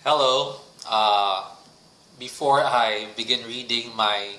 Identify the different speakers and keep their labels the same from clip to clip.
Speaker 1: Hello. Before I begin reading my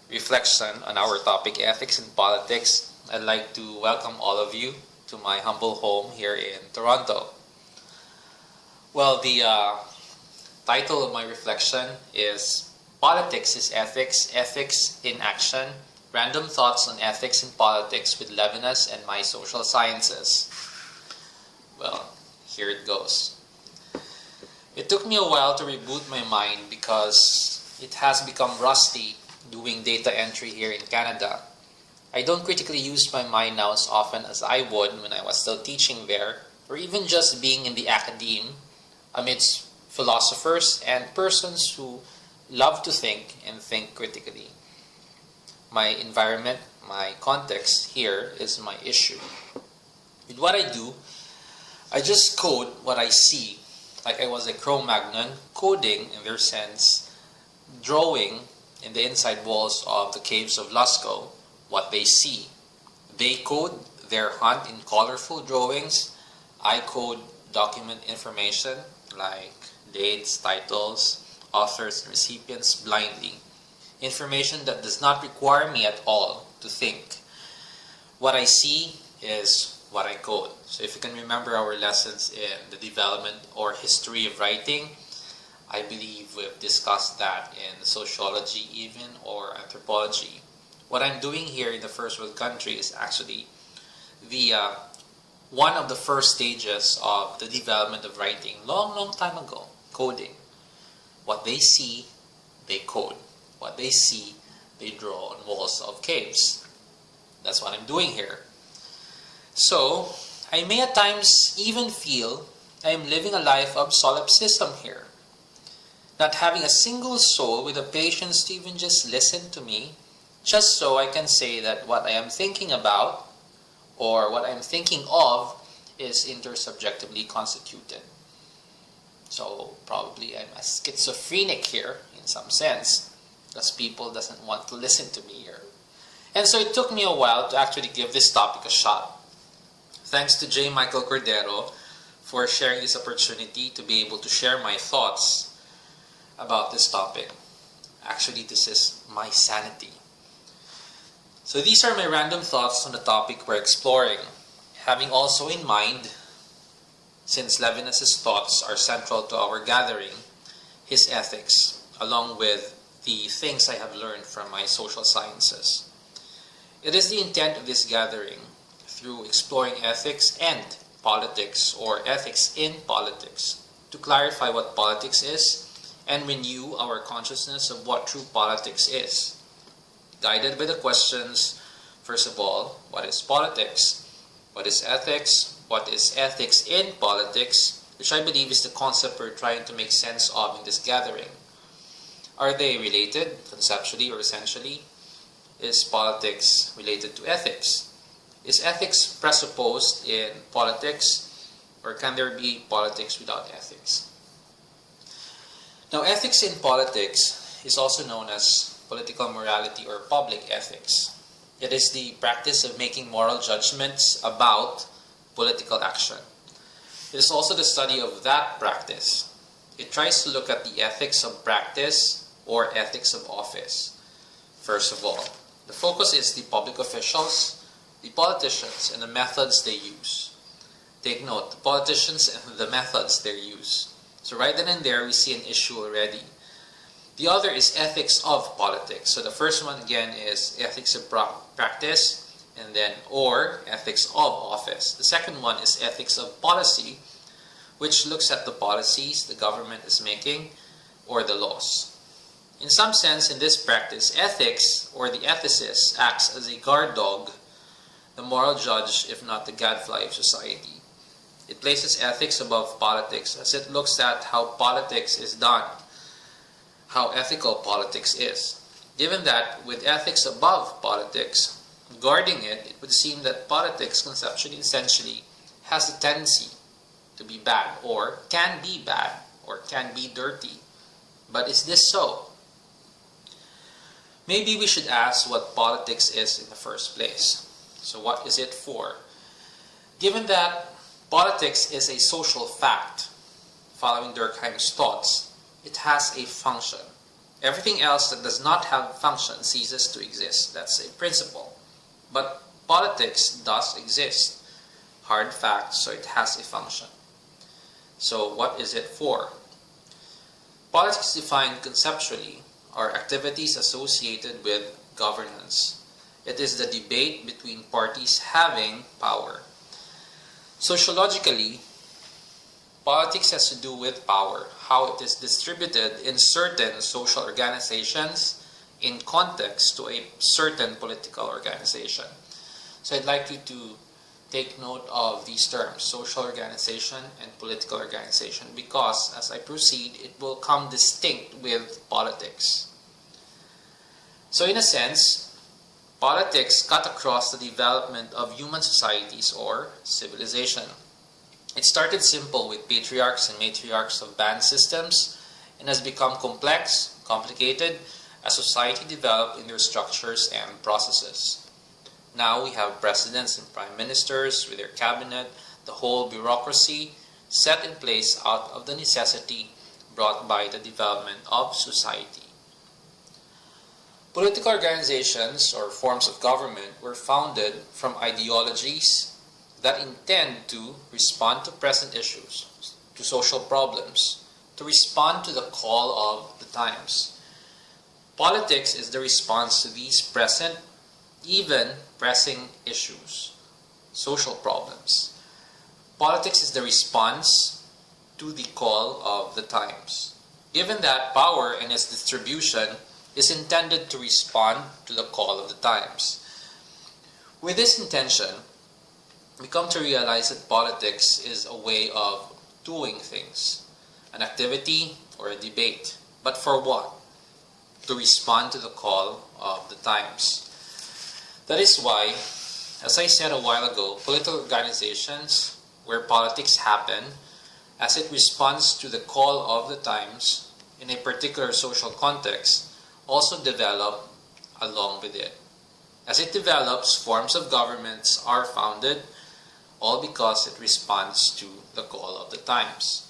Speaker 1: reflection on our topic, ethics in politics, I'd like to welcome all of you to my humble home here in Toronto. Well, the title of my reflection is Politics is Ethics, Ethics in Action, Random Thoughts on Ethics in Politics with Levinas and My Social Sciences. Well, here it goes. It took me a while to reboot my mind because it has become rusty doing data entry here in Canada. I don't critically use my mind now as often as I would when I was still teaching there, or even just being in the academe amidst philosophers and persons who love to think and think critically. My environment, my context here is my issue. With what I do, I just code what I see, like I was a Cro-Magnon, coding in their sense, drawing in the inside walls of the caves of Lascaux what they see. They code their hunt in colorful drawings. I code document information like dates, titles, authors, and recipients blindly. Information that does not require me at all to think. What I see is what I code. So if you can remember our lessons in the development or history of writing, I believe we've discussed that in sociology even or anthropology. What I'm doing here in the first world country is actually the one of the first stages of the development of writing long time ago, coding. What they see, they code. What they see, they draw on walls of caves. That's what I'm doing here. So, I may at times even feel I am living a life of solipsism here. Not having a single soul with the patience to even just listen to me, just so I can say that what I am thinking about or what I am thinking of is intersubjectively constituted. So, probably I'm a schizophrenic here in some sense, because people doesn't want to listen to me here. And so it took me a while to actually give this topic a shot. Thanks to J. Michael Cordero for sharing this opportunity to be able to share my thoughts about this topic. Actually, this is my sanity. So these are my random thoughts on the topic we're exploring, having also in mind, since Levinas' thoughts are central to our gathering, his ethics, along with the things I have learned from my social sciences. It is the intent of this gathering, through exploring ethics and politics, or ethics in politics, to clarify what politics is and renew our consciousness of what true politics is. Guided by the questions, first of all, what is politics? What is ethics? What is ethics in politics? Which I believe is the concept we're trying to make sense of in this gathering. Are they related, conceptually or essentially? Is politics related to ethics? Is ethics presupposed in politics, or can there be politics without ethics? Now, ethics in politics is also known as political morality or public ethics. It is the practice of making moral judgments about political action. It is also the study of that practice. It tries to look at the ethics of practice or ethics of office. First of all, the focus is the public officials, the politicians, and the methods they use. Take note, the politicians and the methods they use. So right then and there, we see an issue already. The other is ethics of politics. So the first one again is ethics of practice, and then or ethics of office. The second one is ethics of policy, which looks at the policies the government is making or the laws. In some sense, in this practice, ethics or the ethicist acts as a guard dog, the moral judge, if not the gadfly of society. It places ethics above politics as it looks at how politics is done, how ethical politics is. Given that, with ethics above politics, guarding it, it would seem that politics, conceptually, essentially, has a tendency to be bad, or can be dirty. But is this so? Maybe we should ask what politics is in the first place. So what is it for? Given that politics is a social fact, following Durkheim's thoughts, it has a function. Everything else that does not have function ceases to exist. That's a principle. But politics does exist. Hard fact, so it has a function. So what is it for? Politics defined conceptually are activities associated with governance. It is the debate between parties having power. Sociologically, politics has to do with power, how it is distributed in certain social organizations in context to a certain political organization. So I'd like you to take note of these terms, social organization and political organization, because as I proceed, it will come distinct with politics. So in a sense, politics cut across the development of human societies or civilization. It started simple with patriarchs and matriarchs of band systems and has become complex, complicated as society developed in their structures and processes. Now we have presidents and prime ministers with their cabinet, the whole bureaucracy set in place out of the necessity brought by the development of society. Political organizations or forms of government were founded from ideologies that intend to respond to present issues, to social problems, to respond to the call of the times. Politics is the response to these present, even pressing issues, social problems. Politics is the response to the call of the times. Given that power and its distribution is intended to respond to the call of the times. With this intention, we come to realize that politics is a way of doing things, an activity or a debate. But for what? To respond to the call of the times. That is why, as I said a while ago, political organizations where politics happen, as it responds to the call of the times in a particular social context, also develop along with it. As it develops, forms of governments are founded, all because it responds to the call of the times.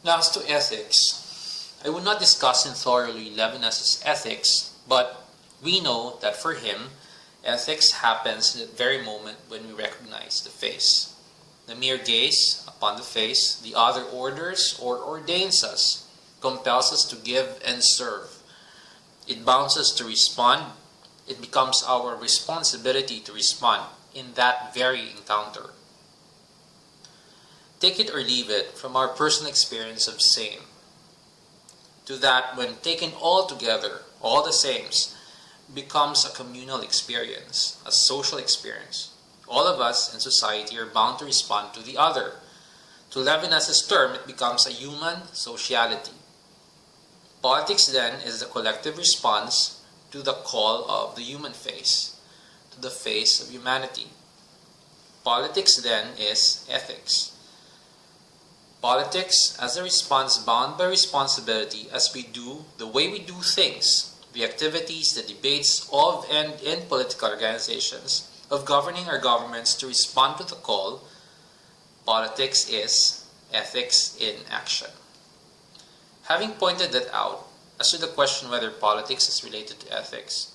Speaker 1: Now, as to ethics, I will not discuss in thoroughly Levinas' ethics, but we know that for him, ethics happens in the very moment when we recognize the face. The mere gaze upon the face, the other orders or ordains us, compels us to give and serve. It bounds us to respond. It becomes our responsibility to respond in that very encounter. Take it or leave it from our personal experience of same, to that when taken all together, all the sames, becomes a communal experience, a social experience. All of us in society are bound to respond to the other. To Levinas' term, it becomes a human sociality. Politics then is the collective response to the call of the human face, to the face of humanity. Politics then is ethics. Politics as a response bound by responsibility as we do the way we do things, the activities, the debates of and in political organizations, of governing our governments to respond to the call. Politics is ethics in action. Having pointed that out, as to the question whether politics is related to ethics,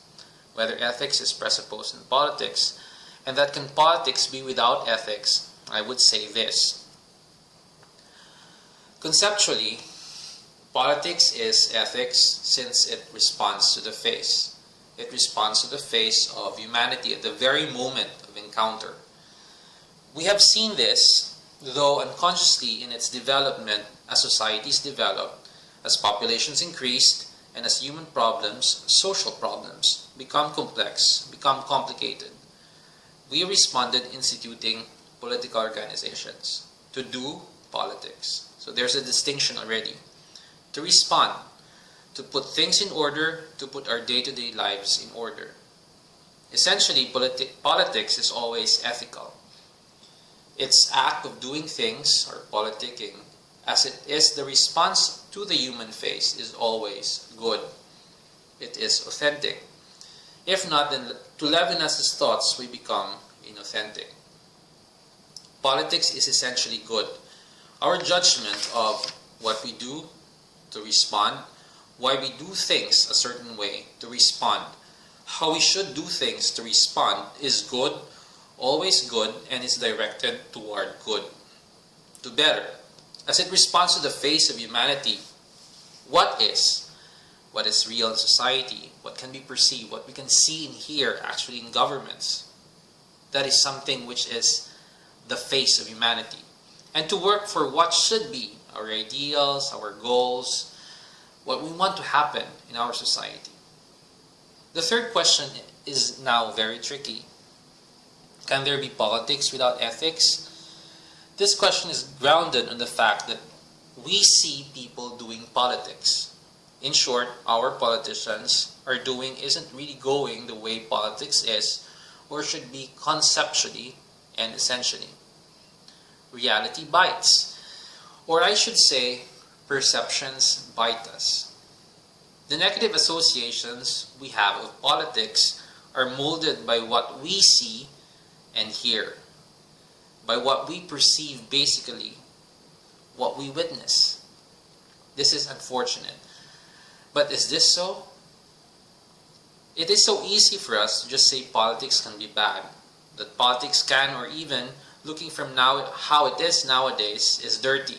Speaker 1: whether ethics is presupposed in politics, and that can politics be without ethics, I would say this. Conceptually, politics is ethics since it responds to the face. It responds to the face of humanity at the very moment of encounter. We have seen this, though unconsciously in its development as societies develop, as populations increased, and as human problems, social problems, become complex, become complicated. We responded instituting political organizations to do politics. So there's a distinction already. To respond, to put things in order, to put our day-to-day lives in order. Essentially, politics is always ethical. Its act of doing things, or politicking, as it is the response to the human face, is always good. It is authentic. If not, then to Levinas' thoughts, we become inauthentic. Politics is essentially good. Our judgment of what we do to respond, why we do things a certain way to respond, how we should do things to respond is good, always good, and is directed toward good, to better. As it responds to the face of humanity, what is real in society, what can be perceived, what we can see and hear actually in governments. That is something which is the face of humanity. And to work for what should be our ideals, our goals, what we want to happen in our society. The third question is now very tricky. Can there be politics without ethics? This question is grounded on the fact that we see people doing politics. In short, our politicians are doing isn't really going the way politics is or should be conceptually and essentially. Reality bites. Or I should say, perceptions bite us. The negative associations we have of politics are molded by what we see and hear, by what we perceive, basically, what we witness. This is unfortunate. But is this so? It is so easy for us to just say politics can be bad, that politics can, or even looking from now how it is nowadays, is dirty.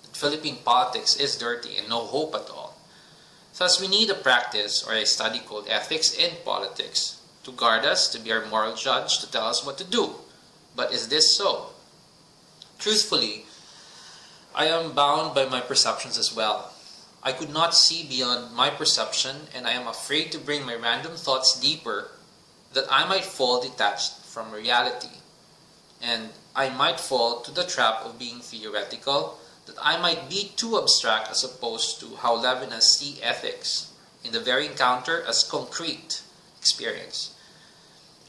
Speaker 1: That Philippine politics is dirty and no hope at all. Thus, we need a practice or a study called ethics in politics to guard us, to be our moral judge, to tell us what to do. But is this so? Truthfully, I am bound by my perceptions as well. I could not see beyond my perception, and I am afraid to bring my random thoughts deeper, that I might fall detached from reality. And I might fall to the trap of being theoretical, that I might be too abstract as opposed to how Levinas see ethics in the very encounter as concrete experience.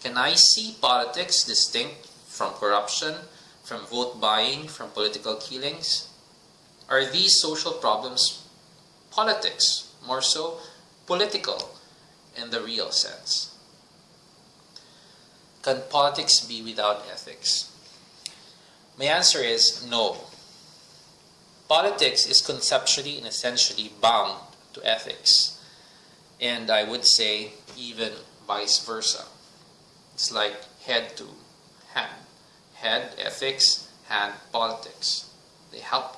Speaker 1: Can I see politics distinct from corruption, from vote buying, from political killings? Are these social problems politics, more so political in the real sense? Can politics be without ethics? My answer is no. Politics is conceptually and essentially bound to ethics, and I would say even vice versa. It's like head to hand. Head ethics, hand politics. They help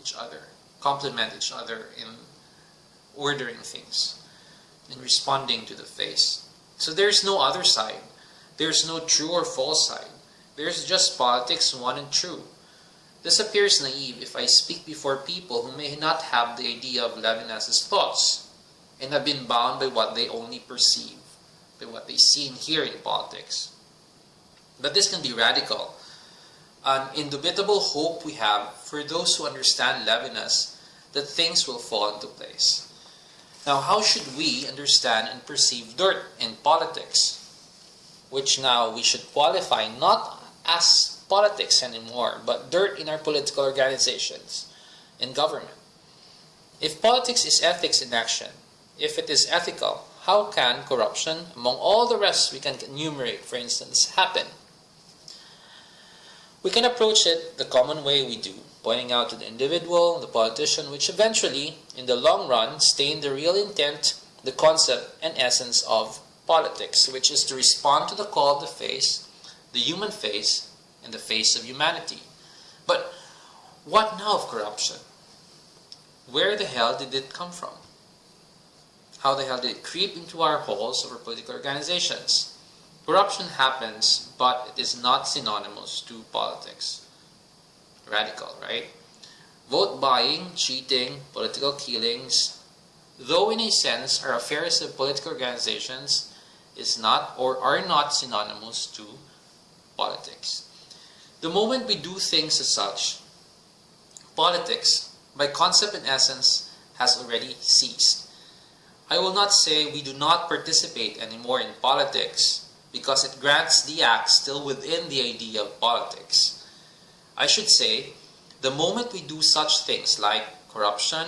Speaker 1: each other, complement each other in ordering things, in responding to the face. So there's no other side. There's no true or false side. There's just politics, one and true. This appears naive if I speak before people who may not have the idea of Levinas' thoughts and have been bound by what they only perceive, by what they see and hear in politics. But this can be radical. An indubitable hope we have for those who understand Levinas that things will fall into place. Now, how should we understand and perceive dirt in politics? Which now we should qualify not as politics anymore, but dirt in our political organizations and government. If politics is ethics in action, if it is ethical, how can corruption, among all the rest we can enumerate, for instance, happen? We can approach it the common way we do, pointing out to the individual, the politician, which eventually, in the long run, stain the real intent, the concept, and essence of politics, which is to respond to the call of the face, the human face, and the face of humanity. But what now of corruption? Where the hell did it come from? How the hell did it creep into our halls of our political organizations? Corruption happens, but it is not synonymous to politics. Radical, right? Vote buying, cheating, political killings, though in a sense are affairs of political organizations, is not or are not synonymous to politics. The moment we do things as such, politics, by concept and essence, has already ceased. I will not say we do not participate anymore in politics because it grants the act still within the idea of politics. I should say, the moment we do such things like corruption,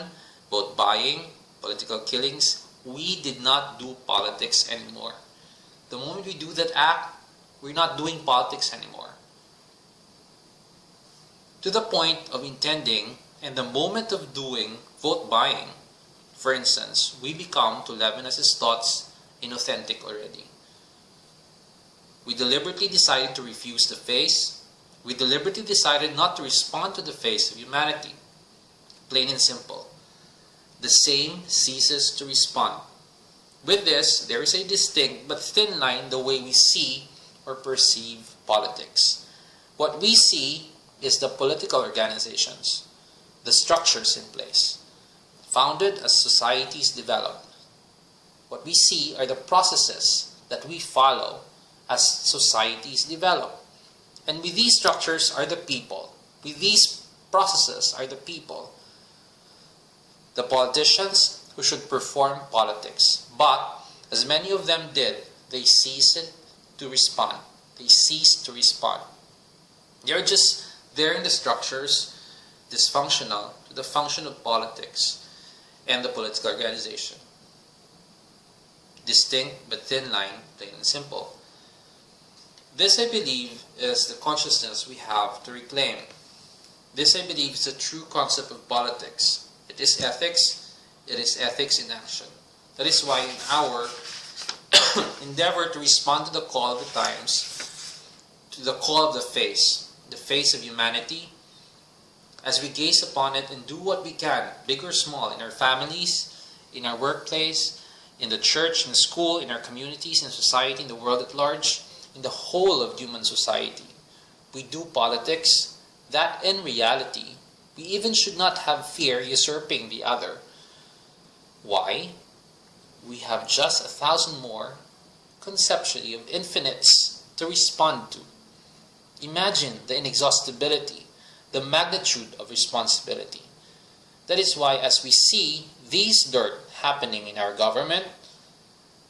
Speaker 1: vote buying, political killings, we did not do politics anymore. The moment we do that act, we're not doing politics anymore. to the point of intending and the moment of doing vote buying. For instance, we become, to Levinas' thoughts, inauthentic already. We deliberately decided to refuse the face. We deliberately decided not to respond to the face of humanity. Plain and simple. The same ceases to respond. With this, there is a distinct but thin line the way we see or perceive politics. What we see is the political organizations, the structures in place, founded as societies develop. What we see are the processes that we follow as societies develop. And with these structures are the people. With these processes are the people. The politicians who should perform politics. But, as many of them did, they ceased to respond. They ceased to respond. They're just there in the structures, dysfunctional to the function of politics and the political organization. Distinct but thin line, plain and simple. This, I believe, is the consciousness we have to reclaim. This, I believe, is the true concept of politics. It is ethics. It is ethics in action. That is why in our endeavor to respond to the call of the times, to the call of the face of humanity, as we gaze upon it and do what we can, big or small, in our families, in our workplace, in the church, in the school, in our communities, in society, in the world at large, in the whole of human society. We do politics that in reality, we even should not have fear usurping the other. Why? We have just 1,000 more, conceptually, of infinites to respond to. Imagine the inexhaustibility, the magnitude of responsibility. That is why as we see these dirt happening in our government,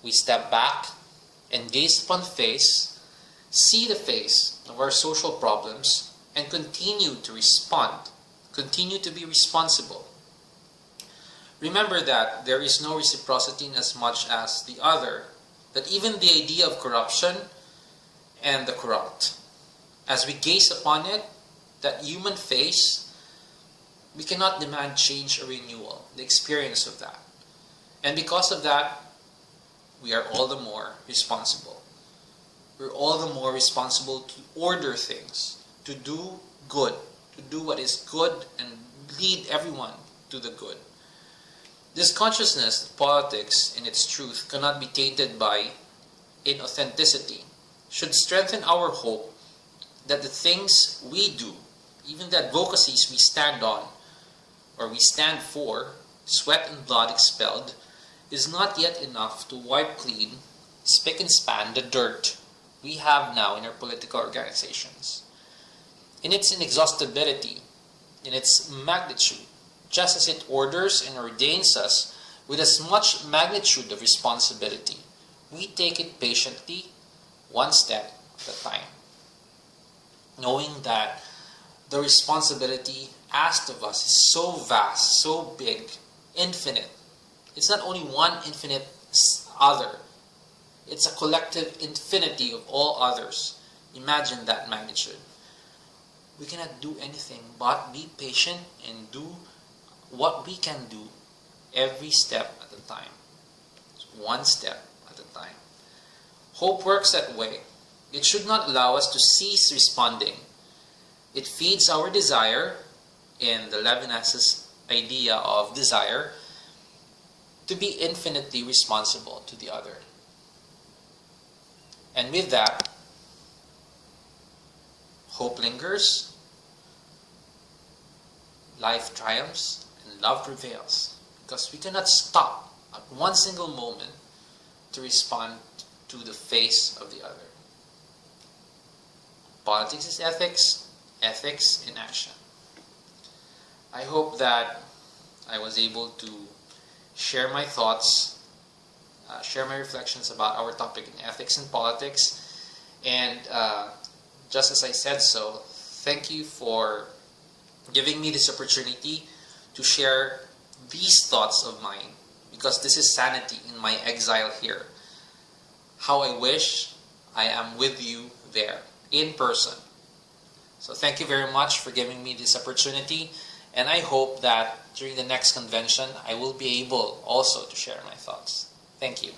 Speaker 1: we step back and gaze upon the face, see the face of our social problems, and continue to respond, continue to be responsible. Remember that there is no reciprocity in as much as the other, that even the idea of corruption and the corrupt, as we gaze upon it, that human face, we cannot demand change or renewal, the experience of that. And because of that, we are all the more responsible. We're all the more responsible to order things, to do good, to do what is good and lead everyone to the good. This consciousness that politics in its truth cannot be tainted by inauthenticity should strengthen our hope that the things we do, even the advocacies we stand on or we stand for, sweat and blood expelled, is not yet enough to wipe clean, spick and span the dirt we have now in our political organizations. In its inexhaustibility, in its magnitude, just as it orders and ordains us with as much magnitude of responsibility, we take it patiently, one step at a time, knowing that the responsibility asked of us is so vast, so big, infinite. It's not only one infinite other. It's a collective infinity of all others. Imagine that magnitude. We cannot do anything but be patient and do what we can do every step at a time. One step at a time. Hope works that way. It should not allow us to cease responding. It feeds our desire, in the Levinas' idea of desire, to be infinitely responsible to the other. And with that, hope lingers, life triumphs, and love prevails. Because we cannot stop at one single moment to respond to the face of the other. Politics is ethics, ethics in action. I hope that I was able to share my thoughts, share my reflections about our topic in ethics and politics. And just as I said so, thank you for giving me this opportunity to share these thoughts of mine, because this is sanity in my exile here. How I wish I am with you there, in person. So thank you very much for giving me this opportunity, and I hope that during the next convention I will be able also to share my thoughts. Thank you.